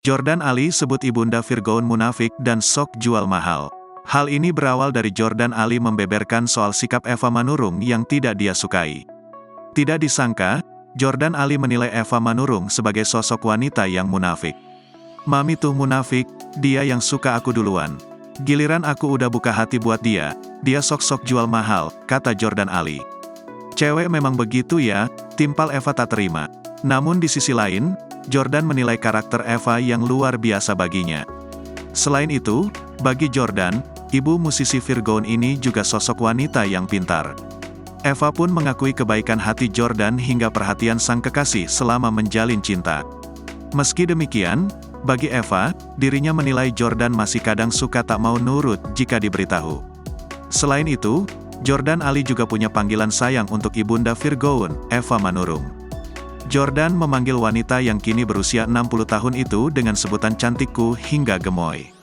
Jordan Ali sebut ibunda Virgoun munafik dan sok jual mahal. Hal ini berawal dari Jordan Ali membeberkan soal sikap Eva Manurung yang tidak dia sukai. Tidak disangka, Jordan Ali menilai Eva Manurung sebagai sosok wanita yang munafik. "Mami tuh munafik, dia yang suka aku duluan. Giliran aku udah buka hati buat dia sok-sok jual mahal," kata Jordan Ali. "Cewek memang begitu ya," timpal Eva tak terima. Namun di sisi lain, Jordan menilai karakter Eva yang luar biasa baginya. Selain itu, bagi Jordan, ibu musisi Virgoun ini juga sosok wanita yang pintar. Eva pun mengakui kebaikan hati Jordan hingga perhatian sang kekasih selama menjalin cinta. Meski demikian, bagi Eva, dirinya menilai Jordan masih kadang suka tak mau nurut jika diberitahu. Selain itu, Jordan Ali juga punya panggilan sayang untuk ibunda Virgoun, Eva Manurung. Jordan memanggil wanita yang kini berusia 60 tahun itu dengan sebutan cantikku hingga gemoy.